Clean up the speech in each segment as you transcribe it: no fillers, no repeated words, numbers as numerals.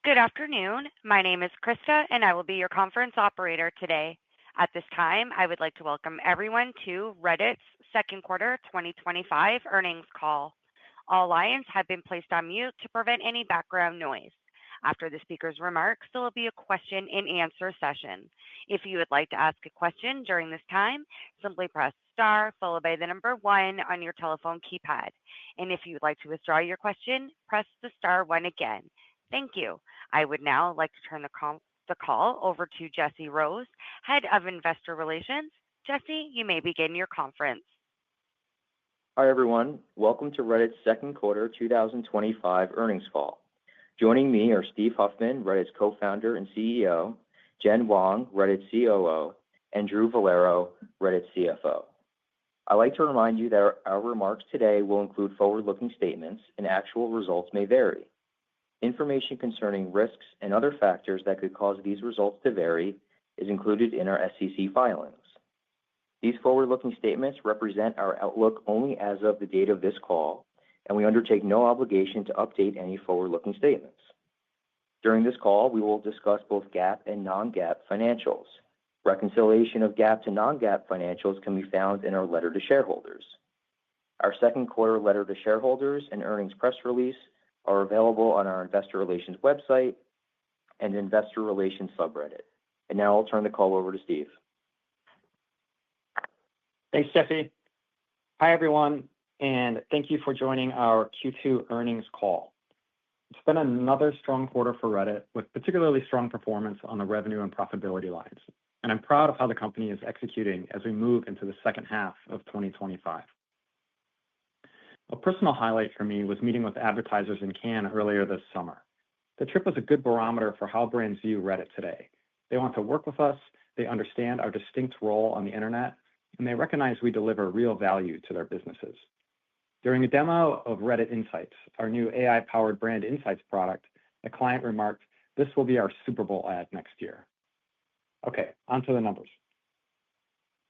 Good afternoon. My name is Krista, and I will be your conference operator today. At this time, I would like to welcome everyone to Reddit's second quarter 2025 earnings call. All lines have been placed on mute to prevent any background noise. After the speaker's remarks, there will be a question and answer session. If you would like to ask a question during this time, simply press star followed by the number one on your telephone keypad. And if you would like to withdraw your question, press the star one again. Thank you. I would now like to turn the call over to Jesse Rose, Head of Investor Relations. Jesse, you may begin your conference. Hi, everyone. Welcome to Reddit's second quarter 2025 earnings call. Joining me are Steve Huffman, Reddit's co-founder and CEO, Jen Wong, Reddit's COO, and Drew Valero, Reddit's CFO. I'd like to remind you that our remarks today will include forward-looking statements, and actual results may vary. Information concerning risks and other factors that could cause these results to vary is included in our SEC filings. These forward-looking statements represent our outlook only as of the date of this call, and we undertake no obligation to update any forward-looking statements. During this call, we will discuss both GAAP and non-GAAP financials. Reconciliation of GAAP to non-GAAP financials can be found in our letter to shareholders. Our second quarter letter to shareholders and earnings press release are available on our investor relations website and investor relations subreddit. And now I'll turn the call over to Steve. Thanks, Jesse. Hi, everyone, and thank you for joining our Q2 earnings call. It's been another strong quarter for Reddit with particularly strong performance on the revenue and profitability lines. And I'm proud of how the company is executing as we move into the second half of 2025. A personal highlight for me was meeting with advertisers in Cannes earlier this summer. The trip was a good barometer for how brands view Reddit today. They want to work with us, they understand our distinct role on the internet, and they recognize we deliver real value to their businesses. During a demo of Reddit Insights, our new AI-powered brand insights product, a client remarked, "This will be our Super Bowl ad next year." Okay, on to the numbers.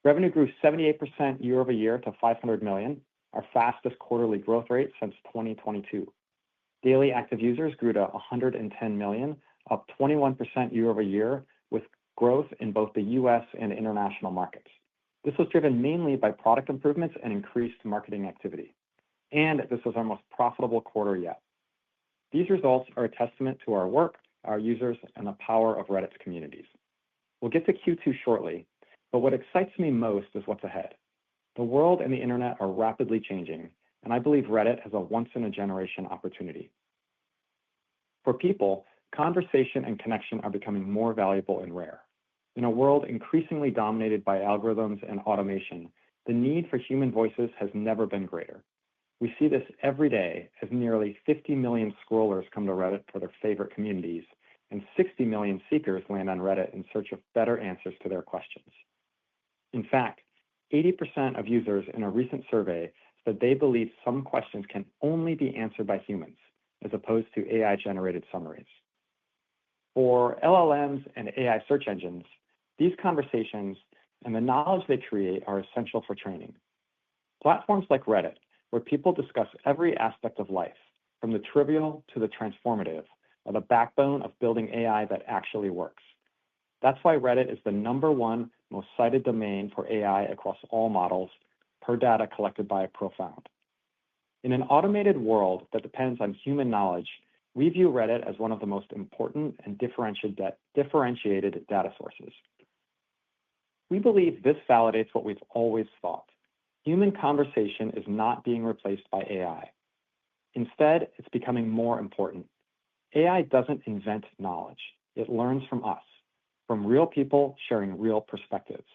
Revenue grew 78% year over year to $500 million, our fastest quarterly growth rate since 2022. Daily active users grew to 110 million, up 21% year over year, with growth in both the US and international markets. This was driven mainly by product improvements and increased marketing activity. And this was our most profitable quarter yet. These results are a testament to our work, our users, and the power of Reddit's communities. We'll get to Q2 shortly, but what excites me most is what's ahead. The world and the internet are rapidly changing, and I believe Reddit has a once-in-a-generation opportunity. For people, conversation and connection are becoming more valuable and rare. In a world increasingly dominated by algorithms and automation, the need for human voices has never been greater. We see this every day as nearly 50 million scrollers come to Reddit for their favorite communities, and 60 million seekers land on Reddit in search of better answers to their questions. In fact, 80% of users in a recent survey said they believe some questions can only be answered by humans, as opposed to AI-generated summaries. For LLMs and AI search engines, these conversations and the knowledge they create are essential for training. Platforms like Reddit, where people discuss every aspect of life, from the trivial to the transformative, are the backbone of building AI that actually works. That's why Reddit is the #1 most cited domain for AI across all models, per data collected by Profound. In an automated world that depends on human knowledge, we view Reddit as one of the most important and differentiated data sources. We believe this validates what we've always thought. Human conversation is not being replaced by AI. Instead, it's becoming more important. AI doesn't invent knowledge. It learns from us, from real people sharing real perspectives.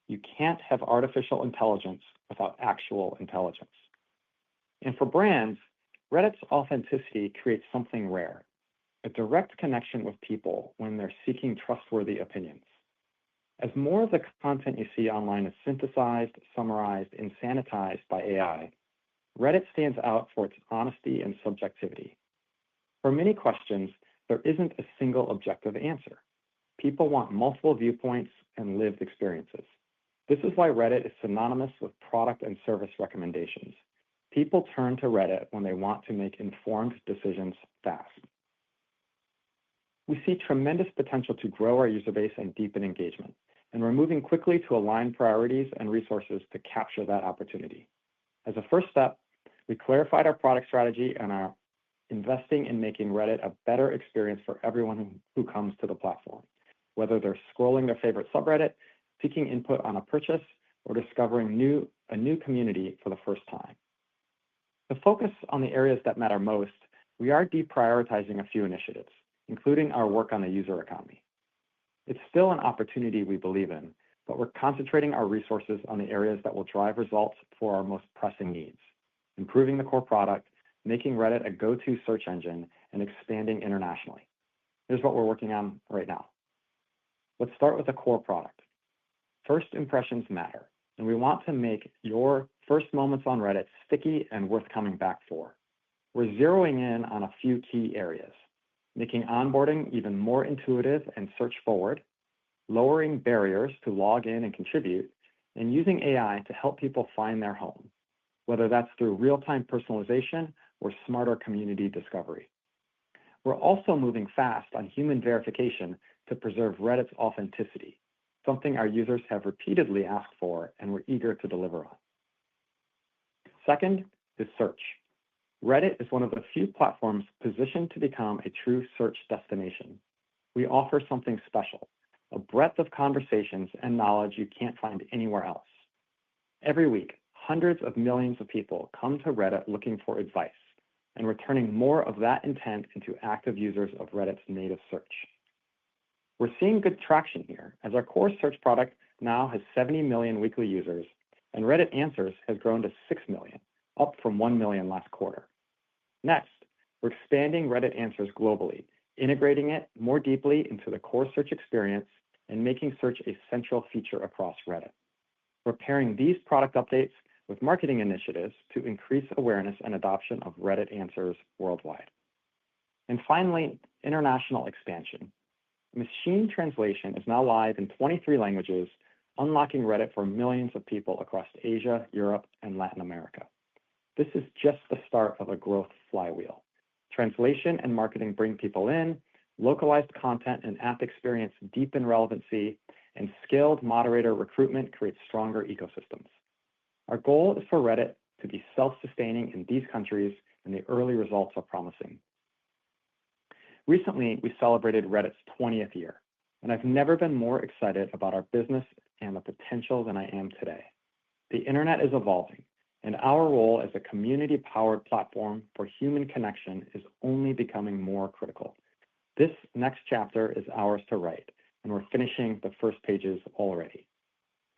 You can't have artificial intelligence without actual intelligence. And for brands, Reddit's authenticity creates something rare, a direct connection with people when they're seeking trustworthy opinions. As more of the content you see online is synthesized, summarized, and sanitized by AI, Reddit stands out for its honesty and subjectivity. For many questions, there isn't a single objective answer. People want multiple viewpoints and lived experiences. This is why Reddit is synonymous with product and service recommendations. People turn to Reddit when they want to make informed decisions fast. We see tremendous potential to grow our user base and deepen engagement, and we're moving quickly to align priorities and resources to capture that opportunity. As a first step, we clarified our product strategy and are investing in making Reddit a better experience for everyone who comes to the platform, whether they're scrolling their favorite subreddit, seeking input on a purchase, or discovering a new community for the first time. To focus on the areas that matter most, we are deprioritizing a few initiatives, including our work on the user economy. It's still an opportunity we believe in, but we're concentrating our resources on the areas that will drive results for our most pressing needs, improving the core product, making Reddit a go-to search engine, and expanding internationally. Here's what we're working on right now. Let's start with the core product. First impressions matter, and we want to make your first moments on Reddit sticky and worth coming back for. We're zeroing in on a few key areas, making onboarding even more intuitive and search forward, lowering barriers to log in and contribute, and using AI to help people find their home, whether that's through real-time personalization or smarter community discovery. We're also moving fast on human verification to preserve Reddit's authenticity, something our users have repeatedly asked for and we're eager to deliver on. Second is search. Reddit is one of the few platforms positioned to become a true search destination. We offer something special, a breadth of conversations and knowledge you can't find anywhere else. Every week, hundreds of millions of people come to Reddit looking for advice, and we're turning more of that intent into active users of Reddit's native search. We're seeing good traction here, as our core search product now has 70 million weekly users, and Reddit Answers has grown to 6 million, up from 1 million last quarter. Next, we're expanding Reddit Answers globally, integrating it more deeply into the core search experience and making search a central feature across Reddit. We're pairing these product updates with marketing initiatives to increase awareness and adoption of Reddit Answers worldwide. And finally, international expansion. Machine translation is now live in 23 languages, unlocking Reddit for millions of people across Asia, Europe, and Latin America. This is just the start of a growth flywheel. Translation and marketing bring people in, localized content and app experience deepen relevancy, and skilled moderator recruitment creates stronger ecosystems. Our goal is for Reddit to be self-sustaining in these countries, and the early results are promising. Recently, we celebrated Reddit's 20th year, and I've never been more excited about our business and the potential than I am today. The internet is evolving, and our role as a community-powered platform for human connection is only becoming more critical. This next chapter is ours to write, and we're finishing the first pages already.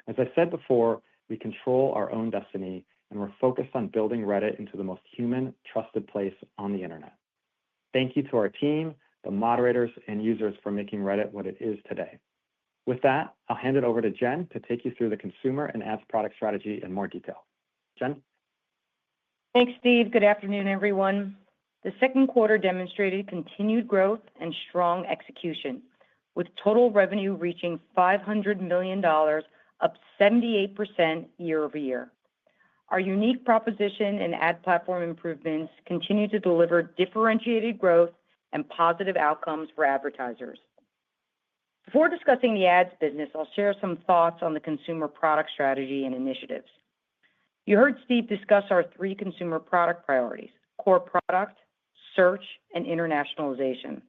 As I said before, we control our own destiny, and we're focused on building Reddit into the most human, trusted place on the internet. Thank you to our team, the moderators, and users for making Reddit what it is today. With that, I'll hand it over to Jen to take you through the consumer and ads product strategy in more detail. Jen? Thanks, Steve. Good afternoon, everyone. The second quarter demonstrated continued growth and strong execution, with total revenue reaching $500 million, up 78% year over year. Our unique proposition and ad platform improvements continue to deliver differentiated growth and positive outcomes for advertisers. Before discussing the ads business, I'll share some thoughts on the consumer product strategy and initiatives. You heard Steve discuss our three consumer product priorities: core product, search, and internationalization.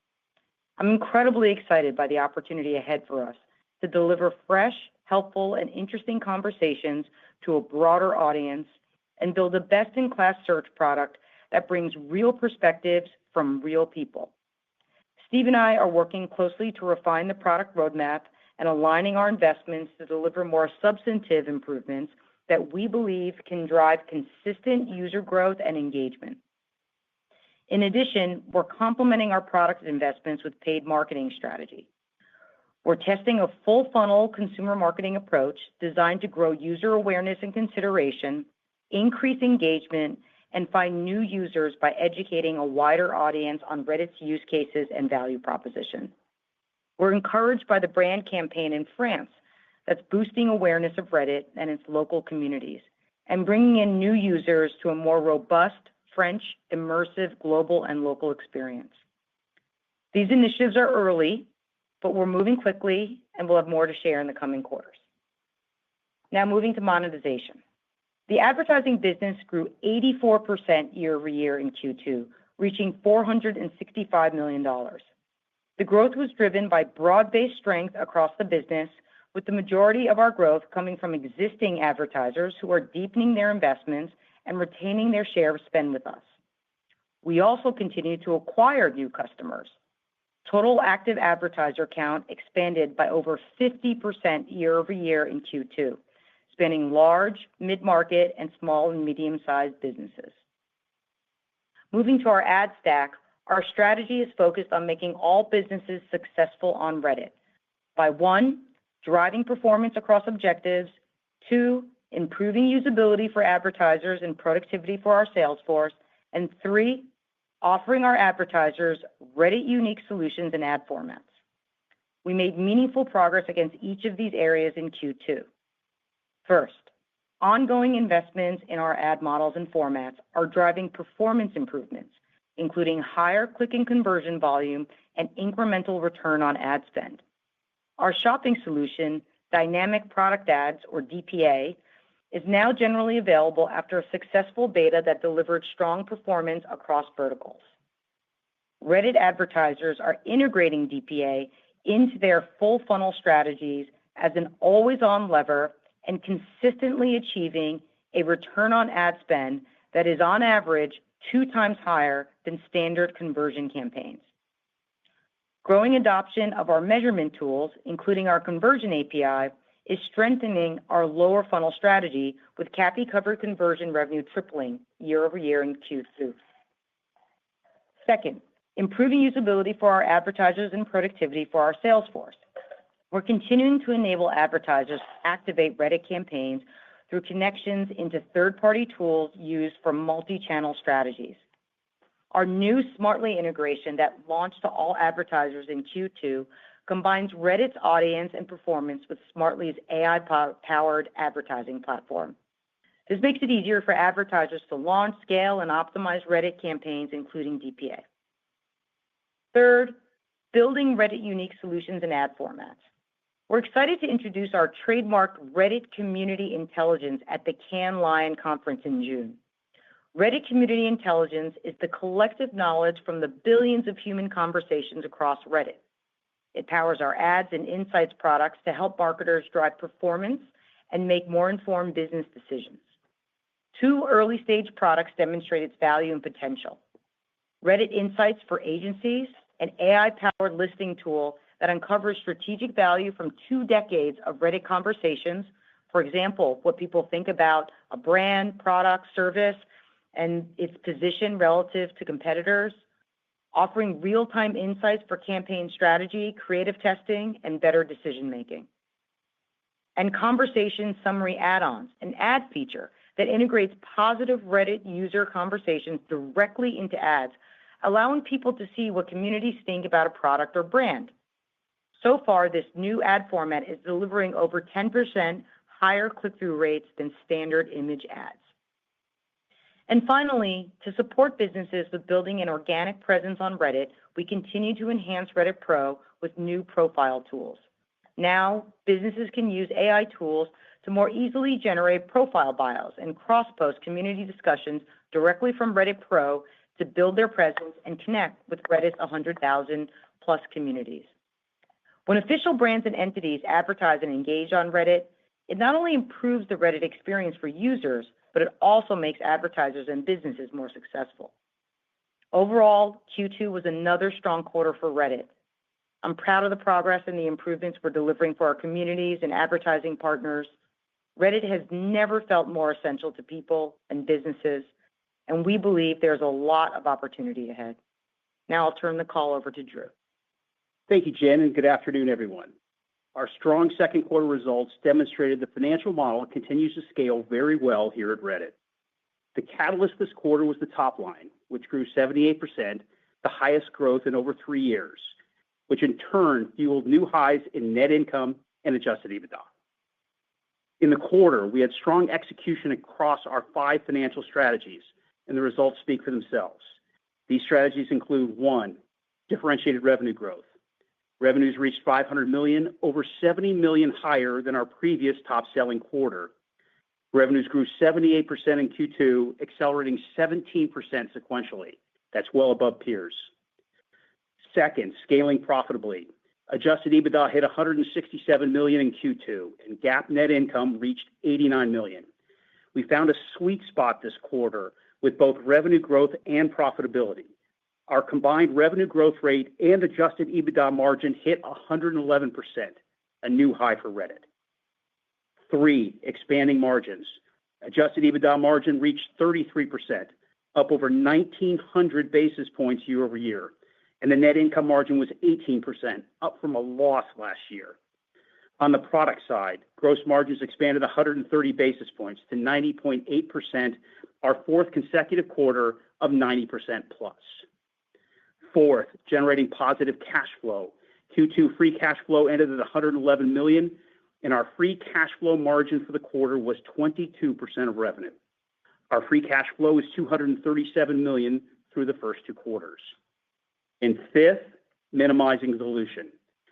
I'm incredibly excited by the opportunity ahead for us to deliver fresh, helpful, and interesting conversations to a broader audience and build a best-in-class search product that brings real perspectives from real people. Steve and I are working closely to refine the product roadmap and aligning our investments to deliver more substantive improvements that we believe can drive consistent user growth and engagement. In addition, we're complementing our product investments with paid marketing strategy. We're testing a full funnel consumer marketing approach designed to grow user awareness and consideration, increase engagement, and find new users by educating a wider audience on Reddit's use cases and value proposition. We're encouraged by the brand campaign in France that's boosting awareness of Reddit and its local communities and bringing in new users to a more robust, French, immersive, global, and local experience. These initiatives are early, but we're moving quickly and we'll have more to share in the coming quarters. Now moving to monetization. The advertising business grew 84% year over year in Q2, reaching $465 million. The growth was driven by broad-based strength across the business, with the majority of our growth coming from existing advertisers who are deepening their investments and retaining their share of spend with us. We also continue to acquire new customers. Total active advertiser count expanded by over 50% year over year in Q2, spanning large, mid-market, and small and medium-sized businesses. Moving to our ad stack, our strategy is focused on making all businesses successful on Reddit by 1, driving performance across objectives, 2, improving usability for advertisers and productivity for our sales force, and 3, offering our advertisers Reddit-unique solutions and ad formats. We made meaningful progress against each of these areas in Q2. First, ongoing investments in our ad models and formats are driving performance improvements, including higher click and conversion volume and incremental return on ad spend. Our shopping solution, Dynamic Product Ads, or DPA, is now generally available after a successful beta that delivered strong performance across verticals. Reddit advertisers are integrating DPA into their full funnel strategies as an always-on lever and consistently achieving a return on ad spend that is on average 2 times higher than standard conversion campaigns. Growing adoption of our measurement tools, including our conversion API, is strengthening our lower funnel strategy, with CAPI-covered conversion revenue tripling year over year in Q2. Second, improving usability for our advertisers and productivity for our sales force. We're continuing to enable advertisers to activate Reddit campaigns through connections into third-party tools used for multi-channel strategies. Our new Smartly integration that launched to all advertisers in Q2 combines Reddit's audience and performance with Smartly's AI-powered advertising platform. This makes it easier for advertisers to launch, scale, and optimize Reddit campaigns, including DPA. Third, building Reddit-unique solutions and ad formats. We're excited to introduce our trademarked Reddit Community Intelligence at the Cannes Lion Conference in June. Reddit Community Intelligence is the collective knowledge from the billions of human conversations across Reddit. It powers our ads and insights products to help marketers drive performance and make more informed business decisions. 2 early-stage products demonstrate its value and potential: Reddit Insights for agencies, an AI-powered listing tool that uncovers strategic value from 2 decades of Reddit conversations, for example, what people think about a brand, product, service, and its position relative to competitors, offering real-time insights for campaign strategy, creative testing, and better decision-making. And Conversation Summary Add-ons, an ad feature that integrates positive Reddit user conversations directly into ads, allowing people to see what communities think about a product or brand. So far, this new ad format is delivering over 10% higher click-through rates than standard image ads. And finally, to support businesses with building an organic presence on Reddit, we continue to enhance Reddit Pro with new profile tools. Now, businesses can use AI tools to more easily generate profile bios and cross-post community discussions directly from Reddit Pro to build their presence and connect with Reddit's 100,000-plus communities. When official brands and entities advertise and engage on Reddit, it not only improves the Reddit experience for users, but it also makes advertisers and businesses more successful. Overall, Q2 was another strong quarter for Reddit. I'm proud of the progress and the improvements we're delivering for our communities and advertising partners. Reddit has never felt more essential to people and businesses, and we believe there's a lot of opportunity ahead. Now I'll turn the call over to Drew. Thank you, Jen, and good afternoon, everyone. Our strong second quarter results demonstrated the financial model continues to scale very well here at Reddit. The catalyst this quarter was the top line, which grew 78%, the highest growth in over 3 years, which in turn fueled new highs in net income and adjusted EBITDA. In the quarter, we had strong execution across our 5 financial strategies, and the results speak for themselves. These strategies include 1, Differentiated revenue growth. Revenues reached $500 million, over $70 million higher than our previous top-selling quarter. Revenues grew 78% in Q2, accelerating 17% sequentially. That's well above peers. Second, scaling profitably. Adjusted EBITDA hit $167 million in Q2, and GAAP net income reached $89 million. We found a sweet spot this quarter with both revenue growth and profitability. Our combined revenue growth rate and adjusted EBITDA margin hit 111%, a new high for Reddit. Three, expanding margins. Adjusted EBITDA margin reached 33%, up over 1,900 basis points year over year, and the net income margin was 18%, up from a loss last year. On the product side, gross margins expanded 130 basis points to 90.8%, our fourth consecutive quarter of 90% plus. Fourth, generating positive cash flow. Q2 free cash flow ended at $111 million, and our free cash flow margin for the quarter was 22% of revenue. Our free cash flow is $237 million through the first two quarters. And fifth, minimizing dilution.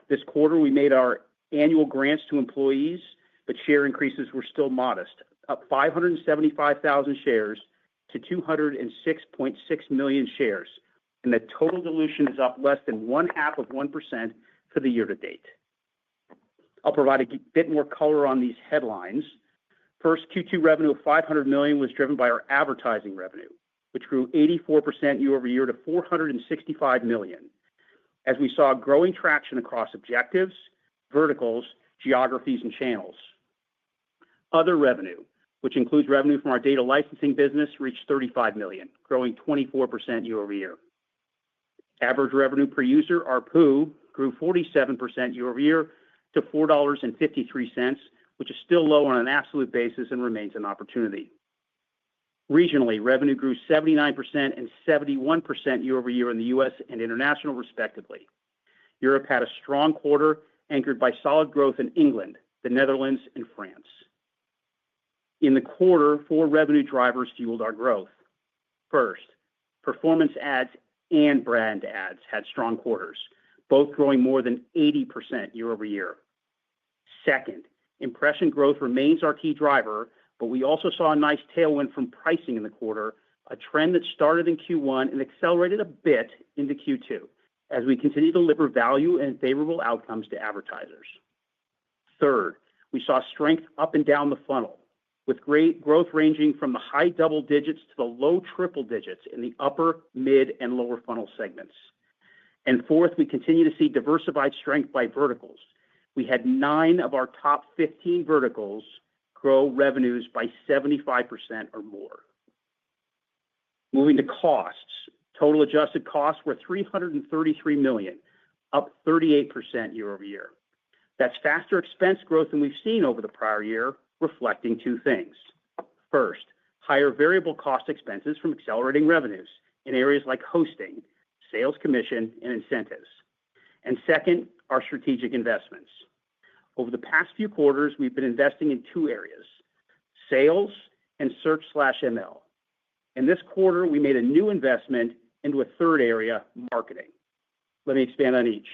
This quarter, we made our annual grants to employees, but share increases were still modest, up 575,000 shares to 206.6 million shares, and the total dilution is up less than 0.5% for the year to date. I'll provide a bit more color on these headlines. First, Q2 revenue of $500 million was driven by our advertising revenue, which grew 84% year over year to $465 million, as we saw growing traction across objectives, verticals, geographies, and channels. Other revenue, which includes revenue from our data licensing business, reached $35 million, growing 24% year over year. Average revenue per user, ARPU, grew 47% year over year to $4.53, which is still low on an absolute basis and remains an opportunity. Regionally, revenue grew 79% and 71% year over year in the U.S. and international, respectively. Europe had a strong quarter anchored by solid growth in England, the Netherlands, and France. In the quarter, four revenue drivers fueled our growth. First, performance ads and brand ads had strong quarters, both growing more than 80% year over year. Second, impression growth remains our key driver, but we also saw a nice tailwind from pricing in the quarter, a trend that started in Q1 and accelerated a bit into Q2 as we continue to deliver value and favorable outcomes to advertisers. Third, we saw strength up and down the funnel, with great growth ranging from the high double digits to the low triple digits in the upper, mid, and lower funnel segments. And fourth, we continue to see diversified strength by verticals. We had 9 of our top 15 verticals grow revenues by 75% or more. Moving to costs, total adjusted costs were $333 million, up 38% year over year. That's faster expense growth than we've seen over the prior year, reflecting two things. First, higher variable cost expenses from accelerating revenues in areas like hosting, sales commission, and incentives. And second, our strategic investments. Over the past few quarters, we've been investing in two areas: sales and search/ML. In this quarter, we made a new investment into a third area, marketing. Let me expand on each.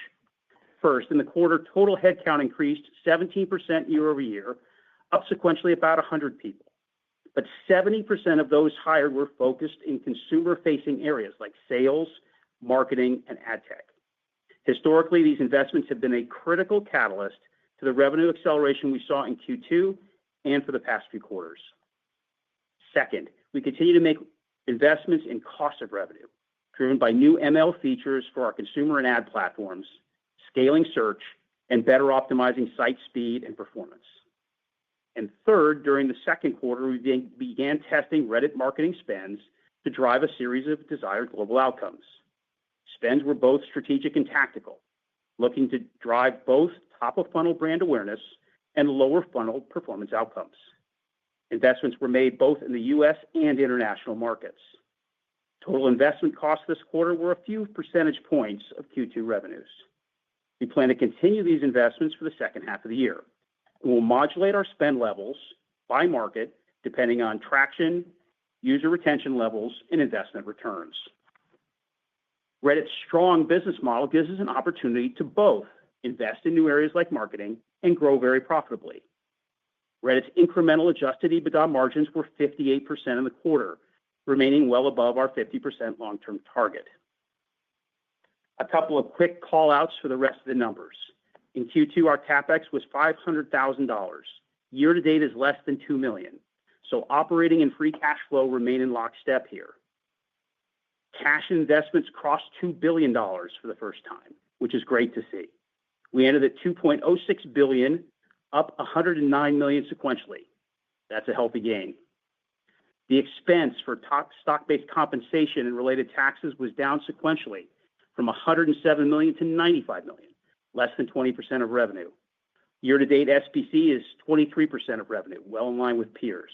First, in the quarter, total headcount increased 17% year over year, up sequentially about 100 people. But 70% of those hired were focused in consumer-facing areas like sales, marketing, and ad tech. Historically, these investments have been a critical catalyst to the revenue acceleration we saw in Q2 and for the past few quarters. Second, we continue to make investments in cost of revenue, driven by new ML features for our consumer and ad platforms, scaling search, and better optimizing site speed and performance. And third, during the second quarter, we began testing Reddit marketing spends to drive a series of desired global outcomes. Spends were both strategic and tactical, looking to drive both top-of-funnel brand awareness and lower-funnel performance outcomes. Investments were made both in the U.S. and international markets. Total investment costs this quarter were a few percentage points of Q2 revenues. We plan to continue these investments for the second half of the year. We'll modulate our spend levels by market depending on traction, user retention levels, and investment returns. Reddit's strong business model gives us an opportunity to both invest in new areas like marketing and grow very profitably. Reddit's incremental adjusted EBITDA margins were 58% in the quarter, remaining well above our 50% long-term target. A couple of quick call-outs for the rest of the numbers. In Q2, our CapEx was $500,000. Year-to-date is less than $2 million. So operating and free cash flow remain in lockstep here. Cash investments crossed $2 billion for the first time, which is great to see. We ended at $2.06 billion, up $109 million sequentially. That's a healthy gain. The expense for stock-based compensation and related taxes was down sequentially from $107 million to $95 million, less than 20% of revenue. Year-to-date SBC is 23% of revenue, well in line with peers.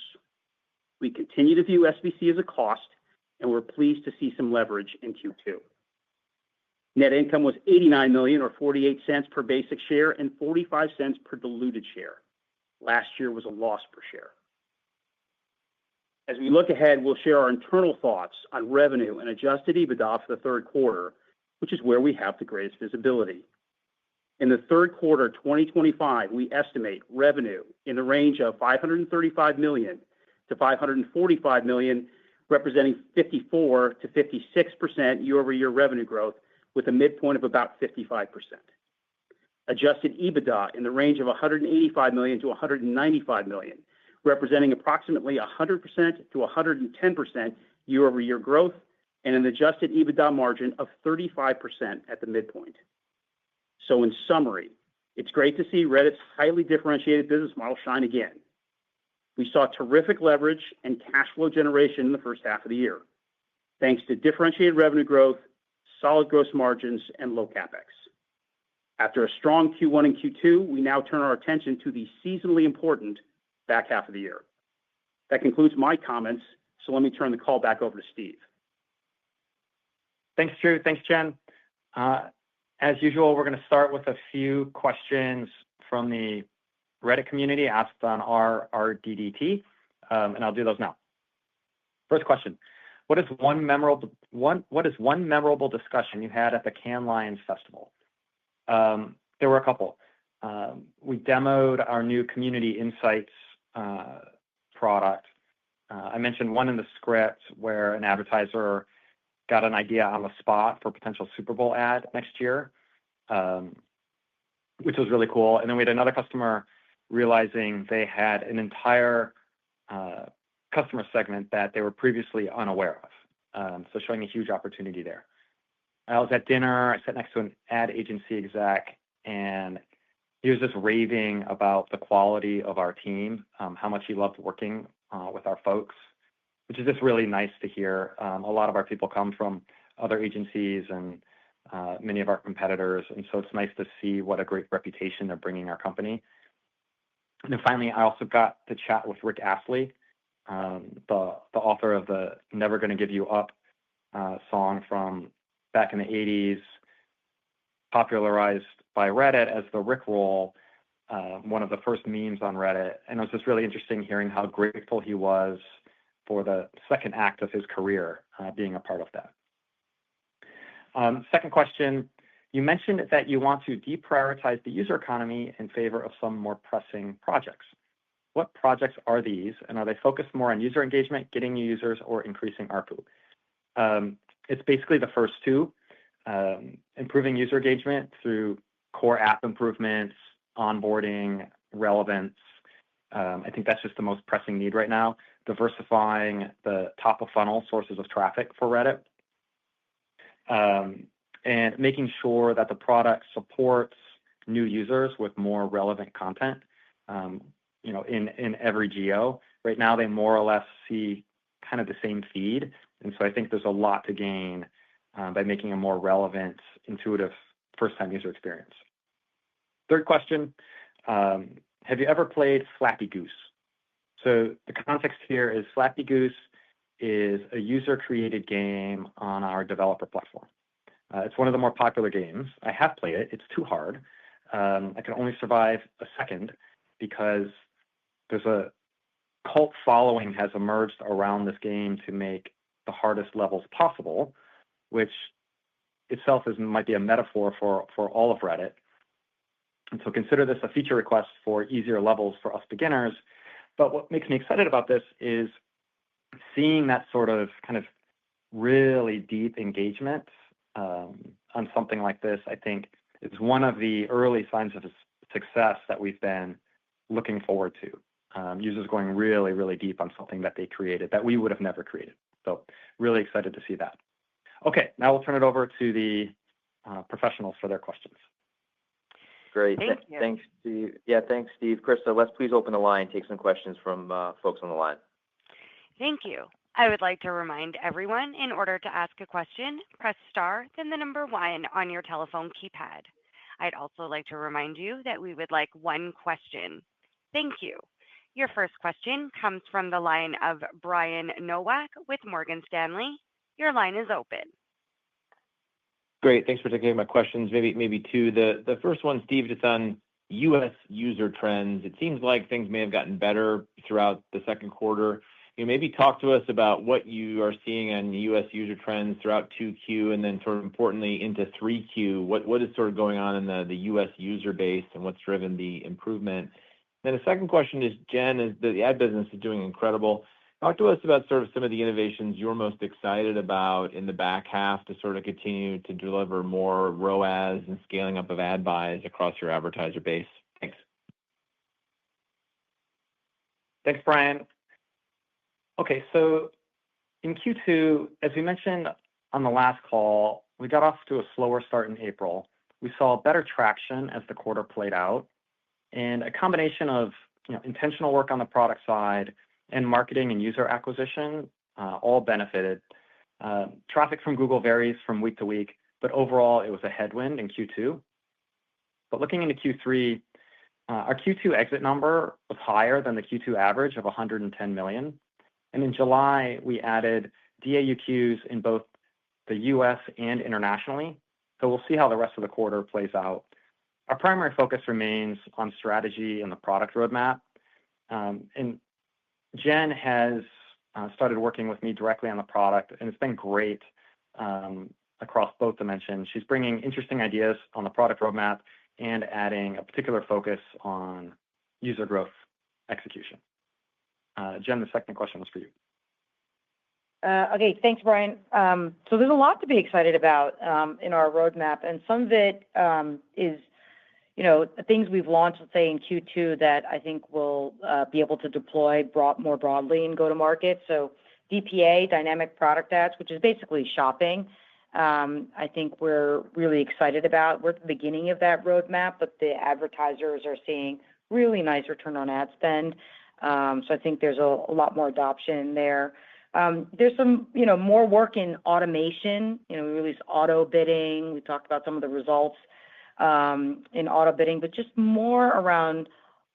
We continue to view SBC as a cost, and we're pleased to see some leverage in Q2. Net income was $89 million, or 48 cents per basic share, and 45 cents per diluted share. Last year was a loss per share. As we look ahead, we'll share our internal thoughts on revenue and adjusted EBITDA for the third quarter, which is where we have the greatest visibility. In the third quarter 2025, we estimate revenue in the range of $535 million to $545 million, representing 54 to 56% year-over-year revenue growth, with a midpoint of about 55%. Adjusted EBITDA in the range of $185 million to $195 million, representing approximately 100% to 110% year-over-year growth, and an adjusted EBITDA margin of 35% at the midpoint. So in summary, it's great to see Reddit's highly differentiated business model shine again. We saw terrific leverage and cash flow generation in the first half of the year, thanks to differentiated revenue growth, solid gross margins, and low CapEx. After a strong Q1 and Q2, we now turn our attention to the seasonally important back half of the year. That concludes my comments, so let me turn the call back over to Steve. Thanks, Drew. Thanks, Jen. As usual, we're going to start with a few questions from the Reddit community asked on our RDDT, and I'll do those now. First question: What is one memorable discussion you had at the Cannes Lions Festival? There were a couple. We demoed our new Community Insights product. I mentioned one in the script where an advertiser got an idea on the spot for a potential Super Bowl ad next year, which was really cool. And then we had another customer realizing they had an entire customer segment that they were previously unaware of. So showing a huge opportunity there. I was at dinner. I sat next to an ad agency exec, and he was just raving about the quality of our team, how much he loved working with our folks, which is just really nice to hear. A lot of our people come from other agencies and many of our competitors, and so it's nice to see what a great reputation they're bringing our company. And then finally, I also got to chat with Rick Astley, the author of the Never Gonna Give You Up song from back in the 80s, popularized by Reddit as the Rickroll, one of the first memes on Reddit. And it was just really interesting hearing how grateful he was for the second act of his career, being a part of that. Second question: You mentioned that you want to deprioritize the user economy in favor of some more pressing projects. What projects are these, and are they focused more on user engagement, getting new users, or increasing ARPU? It's basically the first two, improving user engagement through core app improvements, onboarding, relevance. I think that's just the most pressing need right now, diversifying the top of funnel sources of traffic for Reddit, and making sure that the product supports new users with more relevant content. In every geo right now, they more or less see kind of the same feed, and so I think there's a lot to gain by making a more relevant, intuitive first-time user experience. Third question: Have you ever played Flappy Goose? So the context here is Flappy Goose is a user-created game on our developer platform. It's one of the more popular games. I have played it. It's too hard. I can only survive a second because there's a cult following has emerged around this game to make the hardest levels possible, which itself might be a metaphor for all of Reddit. And so consider this a feature request for easier levels for us beginners. But what makes me excited about this is seeing that sort of kind of really deep engagement on something like this. I think is one of the early signs of success that we've been looking forward to. Users going really, really deep on something that they created that we would have never created. So really excited to see that. Okay, now we'll turn it over to the professionals for their questions. Great. Thank you. Thanks, Steve. Yeah, thanks, Steve. Krista, let's please open the line, take some questions from folks on the line. Thank you. I would like to remind everyone, in order to ask a question, press star, then the number 1 on your telephone keypad. I'd also like to remind you that we would like one question. Thank you. Your first question comes from the line of Brian Nowak with Morgan Stanley. Your line is open. Great. Thanks for taking my questions. Maybe two. The first one, Steve, just on U.S. user trends. It seems like things may have gotten better throughout the second quarter. Maybe talk to us about what you are seeing on U.S. user trends throughout 2Q and then sort of importantly into 3Q. What is sort of going on in the U.S. user base and what's driven the improvement? Then the second question is, Jen, is the ad business is doing incredible. Talk to us about sort of some of the innovations you're most excited about in the back half to sort of continue to deliver more ROAS and scaling up of ad buys across your advertiser base. Thanks. Thanks, Brian. Okay, so in Q2, as we mentioned on the last call, we got off to a slower start in April. We saw better traction as the quarter played out, and a combination of intentional work on the product side and marketing and user acquisition all benefited. Traffic from Google varies from week to week, but overall it was a headwind in Q2. But looking into Q3, our Q2 exit number was higher than the Q2 average of 110 million. And in July, we added DAUQs in both the US and internationally. So we'll see how the rest of the quarter plays out. Our primary focus remains on strategy and the product roadmap. And Jen has started working with me directly on the product, and it's been great across both dimensions. She's bringing interesting ideas on the product roadmap and adding a particular focus on user growth execution. Jen, the second question was for you. Okay, thanks, Brian. So there's a lot to be excited about in our roadmap, and some of it is things we've launched, let's say in Q2 that I think we'll be able to deploy more broadly and go to market. So DPA, dynamic product ads, which is basically shopping. I think we're really excited about. We're at the beginning of that roadmap, but the advertisers are seeing really nice return on ad spend. So I think there's a lot more adoption there. There's some more work in automation. We released auto bidding. We talked about some of the results in auto bidding, but just more around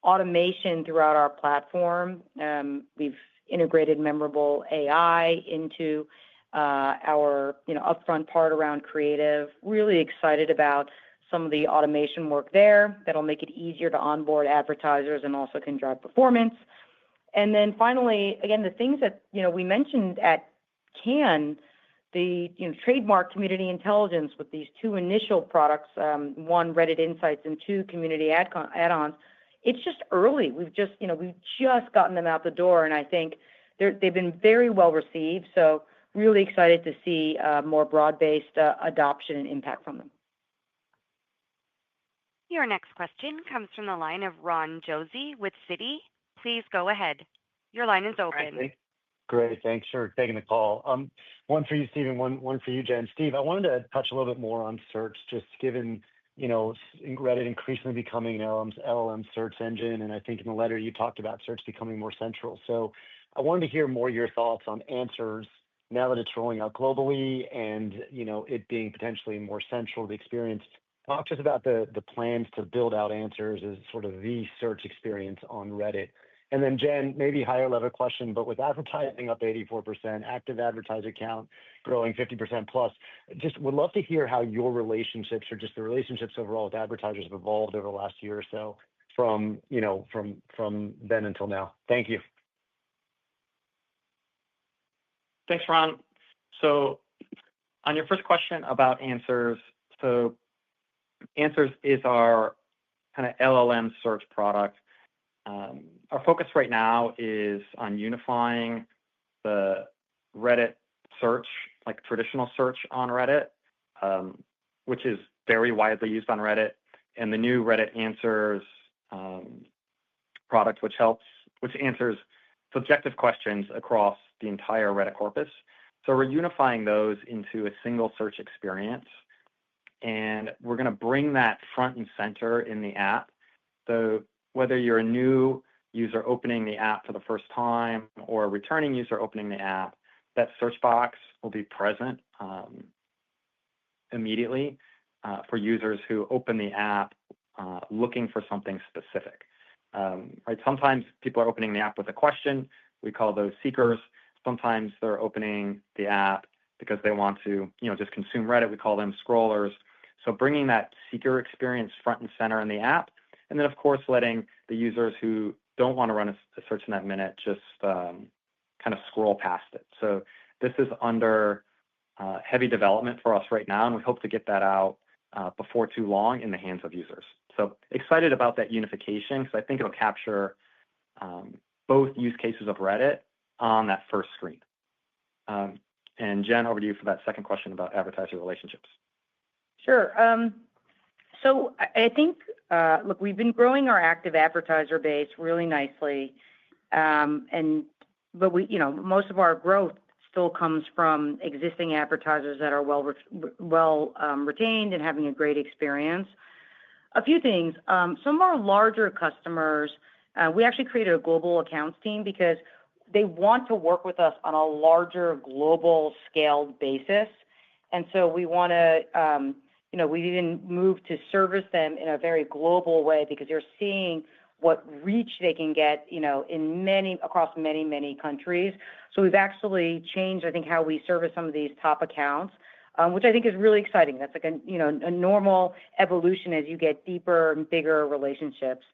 automation throughout our platform. We've integrated memorable AI into our upfront part around creative. Really excited about some of the automation work there that'll make it easier to onboard advertisers and also can drive performance. And then finally, again, the things that we mentioned at Cannes, the trademark community intelligence with these two initial products, one Reddit Insights and two community add-ons. It's just early. We've just gotten them out the door, and I think they've been very well received. So really excited to see more broad-based adoption and impact from them. Your next question comes from the line of Ron Josey with Citi. Please go ahead. Your line is open. Great. Thanks for taking the call. One for you, Steve, and one for you, Jen. Steve, I wanted to touch a little bit more on search, just given Reddit increasingly becoming an LLM search engine, and I think in the letter you talked about search becoming more central. So I wanted to hear more your thoughts on answers now that it's rolling out globally and it being potentially more central to the experience. Talk to us about the plans to build out answers as sort of the search experience on Reddit. And then Jen, maybe higher level question, but with advertising up 84%, active advertiser count growing 50% plus, just would love to hear how your relationships or just the relationships overall with advertisers have evolved over the last year or so from then until now. Thank you. Thanks, Ron. So On your first question about Answers, so Answers is our kind of LLM search product. Our focus right now is on unifying the Reddit search, like traditional search on Reddit, which is very widely used on Reddit, and the new Reddit Answers product, which answers subjective questions across the entire Reddit corpus. So we're unifying those into a single search experience, and we're going to bring that front and center in the app. So whether you're a new user opening the app for the first time or a returning user opening the app, that search box will be present immediately for users who open the app looking for something specific. Right? Sometimes people are opening the app with a question. We call those seekers. Sometimes they're opening the app because they want to, just consume Reddit. We call them scrollers. So bringing that seeker experience front and center in the app, and then of course letting the users who don't want to run a search in that minute just kind of scroll past it. So this is under heavy development for us right now, and we hope to get that out before too long in the hands of users. So excited about that unification because I think it'll capture both use cases of Reddit on that first screen. And Jen, over to you for that second question about advertiser relationships. Sure. So I think, look, we've been growing our active advertiser base really nicely, but most of our growth still comes from existing advertisers that are well retained and having a great experience. A few things. Some of our larger customers, we actually created a global accounts team because they want to work with us on a larger global scaled basis. And so we want to, we even moved to service them in a very global way because they're seeing what reach they can get, across many countries. So we've actually changed, I think, how we service some of these top accounts, which I think is really exciting. That's like a normal evolution as you get deeper and bigger relationships.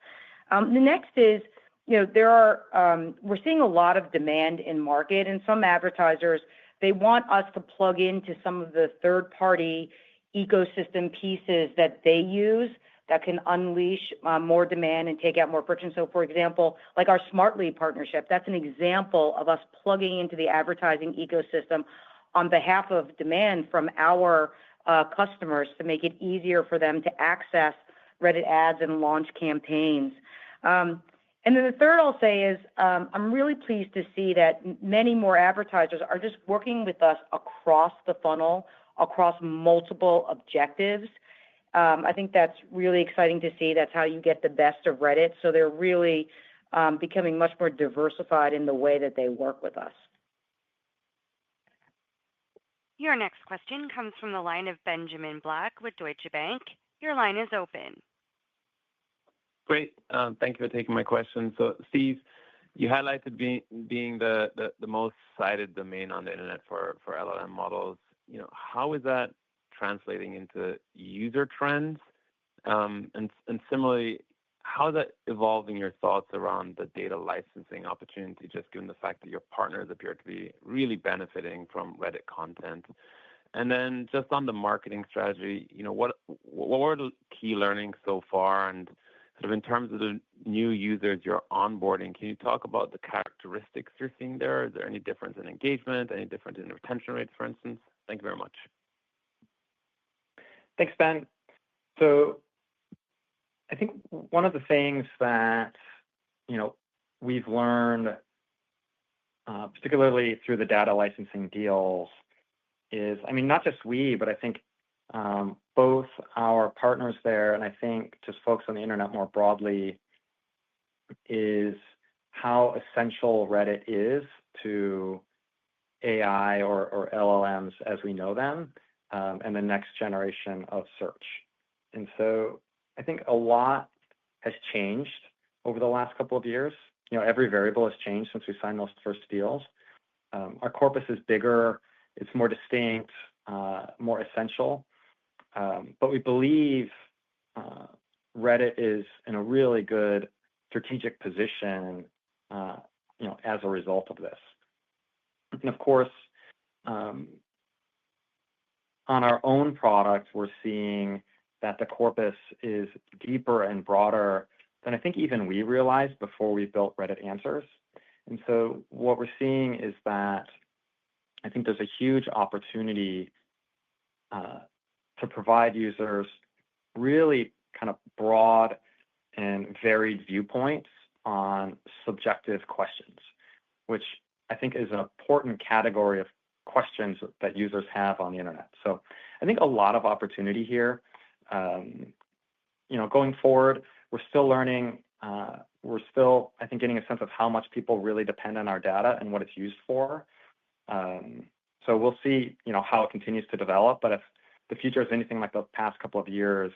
The next is, we're seeing a lot of demand in market, and some advertisers, they want us to plug into some of the third-party ecosystem pieces that they use that can unleash more demand and take out more friction. So, for example, like our Smartly partnership, that's an example of us plugging into the advertising ecosystem on behalf of demand from our customers to make it easier for them to access Reddit ads and launch campaigns. And then the third I'll say is I'm really pleased to see that many more advertisers are just working with us across the funnel, across multiple objectives. I think that's really exciting to see. That's how you get the best of Reddit. So they're really becoming much more diversified in the way that they work with us. Your next question comes from the line of Benjamin Black with Deutsche Bank. Your line is open. Great. Thank you for taking my question. So, Steve, you highlighted being the most cited domain on the internet for LLM models. How is that translating into user trends? And similarly, how is that evolving your thoughts around the data licensing opportunity, just given the fact that your partners appear to be really benefiting from Reddit content? And then just on the marketing strategy, what were the key learnings so far? And sort of in terms of the new users you're onboarding, can you talk about the characteristics you're seeing there? Is there any difference in engagement, any difference in retention rates, for instance? Thank you very much. Thanks, Ben. So I think one of the things that, we've learned, particularly through the data licensing deals is, not just we, but I think both our partners there and I think just folks on the internet more broadly is how essential Reddit is to AI or LLMs as we know them and the next generation of search. And so I think a lot has changed over the last couple of years. Every variable has changed since we signed those first deals. Our corpus is bigger, it's more distinct, more essential. But we believe Reddit is in a really good strategic position, as a result of this. And of course, on our own product, we're seeing that the corpus is deeper and broader than I think even we realized before we built Reddit Answers. And so what we're seeing is that I think there's a huge opportunity to provide users really kind of broad and varied viewpoints on subjective questions, which I think is an important category of questions that users have on the internet. So I think a lot of opportunity here. Going forward, we're still learning. We're still, I think, getting a sense of how much people really depend on our data and what it's used for. So we'll see, how it continues to develop. But if the future is anything like the past couple of years,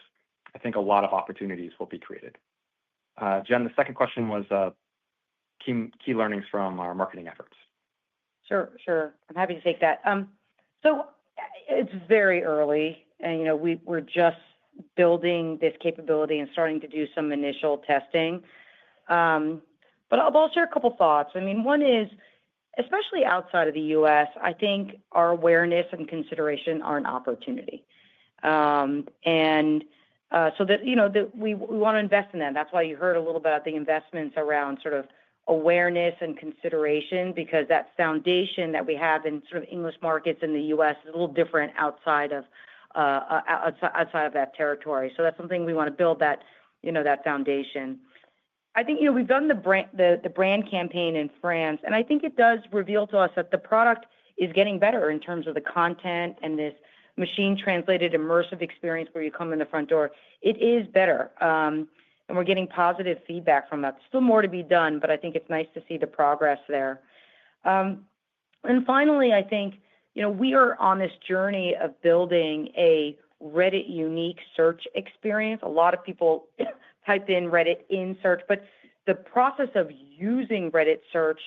I think a lot of opportunities will be created. Jen, the second question was key learnings from our marketing efforts. Sure. I'm happy to take that. So it's very early, and we're just building this capability and starting to do some initial testing. But I'll share a couple thoughts. I mean, one is, especially outside of the U.S., I think our awareness and consideration are an opportunity, and so that that we want to invest in that. That's why you heard a little bit about the investments around sort of awareness and consideration, because that foundation that we have in sort of English markets in the U.S. is a little different outside of that territory. So that's something we want to build, that that foundation. I think we've done the brand campaign in France, and I think it does reveal to us that the product is getting better in terms of the content and this machine translated immersive experience where you come in the front door. It is better, and we're getting positive feedback from that. Still more to be done, but I think it's nice to see the progress there. And finally, I think we are on this journey of building a Reddit unique search experience. A lot of people type in Reddit in search, but the process of using Reddit search